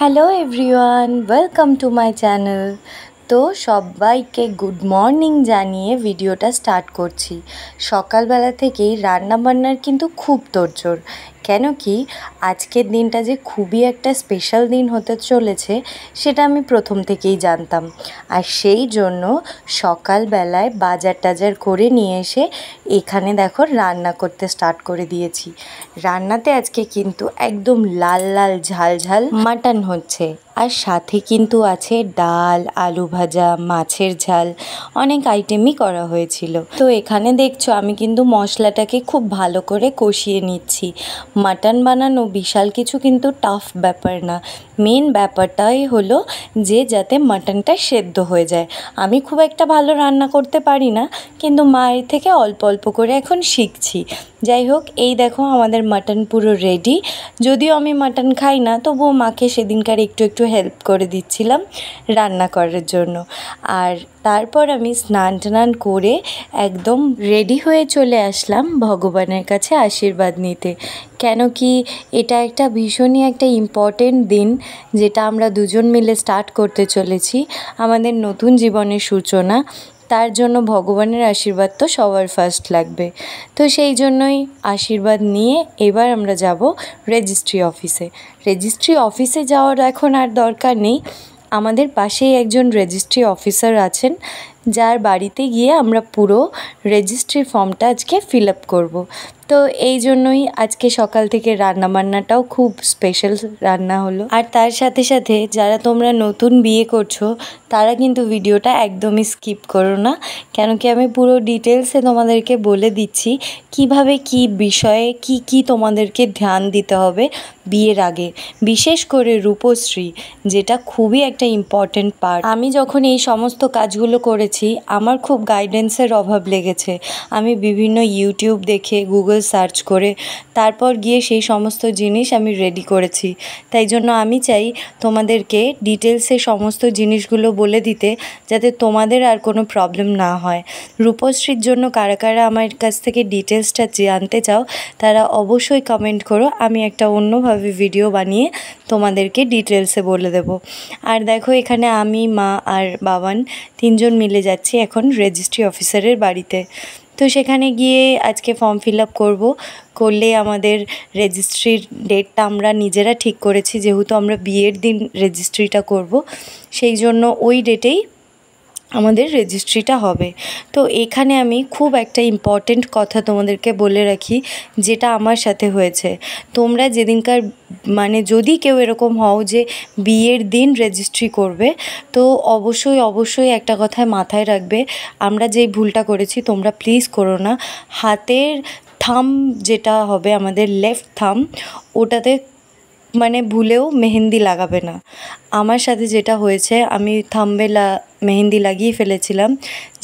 Hello everyone, welcome to my channel. তো সবাইকে good morning জানিয়ে ভিডিওটা স্টার্ট করছি। সকালবেলা থেকেই রান্নাবান্নার কিন্তু খুব তোড়জোড়, কেন কি আজকের দিনটা যে খুবই একটা স্পেশাল দিন হতে চলেছে সেটা আমি প্রথম থেকেই জানতাম। আর সেই জন্য সকালবেলায় বাজার টাজার করে নিয়ে এসে এখানে দেখো রান্না করতে স্টার্ট করে দিয়েছি। রান্নাতে আজকে কিন্তু একদম লাল লাল ঝাল ঝাল মাটন হচ্ছে, আর সাথে কিন্তু আছে ডাল, আলু ভাজা, মাছের ঝাল, অনেক আইটেমই করা হয়েছিল। তো এখানে দেখছো আমি কিন্তু মশলাটাকে খুব ভালো করে কষিয়ে নিচ্ছি। মাটন বানানো বিশাল কিছু কিন্তু টাফ ব্যাপার না, মেন ব্যাপারটাই হলো যে যাতে মাটনটা সেদ্ধ হয়ে যায়। আমি খুব একটা ভালো রান্না করতে পারি না, কিন্তু মায়ের থেকে অল্প অল্প করে এখন শিখছি। যাই হোক, এই দেখো আমাদের মাটন পুরো রেডি। যদিও আমি মাটন খাই না, তবুও মাকে সেদিনকার একটু একটু হেল্প করে দিচ্ছিলাম রান্না করার জন্য। আর তারপর আমি স্নান টান করে একদম রেডি হয়ে চলে আসলাম ভগবানের কাছে আশীর্বাদ নিতে। কেন কি এটা একটা ভীষণই একটা ইম্পর্টেন্ট দিন, যেটা আমরা দুজন মিলে স্টার্ট করতে চলেছি, আমাদের নতুন জীবনের সূচনা। তার জন্য ভগবানের আশীর্বাদ তো সবার ফার্স্ট লাগবে। তো সেই জন্যই আশীর্বাদ নিয়ে এবার আমরা যাব রেজিস্ট্রি অফিসে। রেজিস্ট্রি অফিসে যাওয়ার এখন আর দরকার নেই, আমাদের পাশেই একজন রেজিস্ট্রি অফিসার আছেন, যার বাড়িতে গিয়ে আমরা পুরো রেজিস্ট্রি ফর্মটা আজকে ফিল আপ করবো। তো এই জন্যই আজকে সকাল থেকে রান্নাবান্নাটাও খুব স্পেশাল রান্না হলো। আর তার সাথে সাথে যারা তোমরা নতুন বিয়ে করছো তারা কিন্তু ভিডিওটা একদমই স্কিপ করো না, কেন কি আমি পুরো ডিটেলসে তোমাদেরকে বলে দিচ্ছি কিভাবে কি বিষয়ে কি তোমাদেরকে ধ্যান দিতে হবে বিয়ের আগে, বিশেষ করে রূপশ্রী, যেটা খুবই একটা ইম্পর্টেন্ট পার্ট। আমি যখন এই সমস্ত কাজগুলো করেছি আমার খুব গাইডেন্সের অভাব লেগেছে। আমি বিভিন্ন ইউটিউব দেখে, গুগল সার্চ করে তারপর গিয়ে সেই সমস্ত জিনিস আমি রেডি করেছি। তাই জন্য আমি চাই তোমাদেরকে ডিটেলসে সমস্ত জিনিসগুলো বলে দিতে, যাতে তোমাদের আর কোনো প্রবলেম না হয়। রূপশ্রীর জন্য কারা কারা আমার কাছ থেকে ডিটেলসটা জানতে চাও তারা অবশ্যই কমেন্ট করো, আমি একটা অন্যভাবে ভিডিও বানিয়ে তোমাদেরকে ডিটেলসে বলে দেবো। আর দেখো এখানে আমি, মা আর বাবান তিনজন মিলে যাচ্ছি এখন রেজিস্ট্রি অফিসারের বাড়িতে। তো সেখানে গিয়ে আজকে ফর্ম ফিল আপ করলে আমাদের রেজিস্ট্রির ডেটটা আমরা নিজেরা ঠিক করেছি, যেহেতু আমরা বিয়ের দিন রেজিস্ট্রিটা করব, সেই জন্য ওই ডেটেই আমাদের রেজিস্ট্রিটা হবে। তো এখানে আমি খুব একটা ইম্পর্টেন্ট কথা তোমাদেরকে বলে রাখি, যেটা আমার সাথে হয়েছে। তোমরা যেদিনকার যদি কেউ এরকম হও যে বিয়ের দিন রেজিস্ট্রি করবে, তো অবশ্যই একটা কথায় মাথায় রাখবে, আমরা যেই ভুলটা করেছি তোমরা প্লিজ করো না। হাতের থাম্ব যেটা হবে আমাদের লেফট থাম্ব, ওটাতে ভুলেও মেহেন্দি লাগাবে না। আমার সাথে যেটা হয়েছে, আমি থাম্বে মেহেন্দি লাগিয়ে ফেলেছিলাম,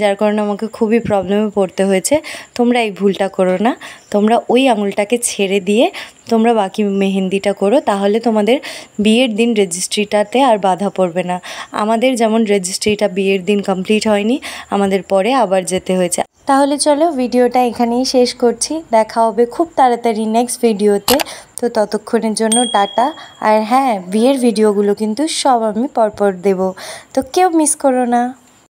যার কারণে আমাকে খুবই প্রবলেমে পড়তে হয়েছে। তোমরা এই ভুলটা করো না, তোমরা ওই আঙুলটাকে ছেড়ে দিয়ে তোমরা বাকি মেহেন্দিটা করো, তাহলে তোমাদের বিয়ের দিন রেজিস্ট্রিটাতে আর বাধা পড়বে না। আমাদের যেমন রেজিস্ট্রিটা বিয়ের দিন কমপ্লিট হয়নি, আমাদের পরে আবার যেতে হয়েছে। তাহলে চলো ভিডিওটা এখানেই শেষ করছি, দেখা হবে খুব তাড়াতাড়ি নেক্সট ভিডিওতে। তো ততক্ষণের জন্য টাটা। আর হ্যাঁ, বিয়ের ভিডিওগুলো কিন্তু সব আমি পরপর দেবো, তো কেউ মিস করো না।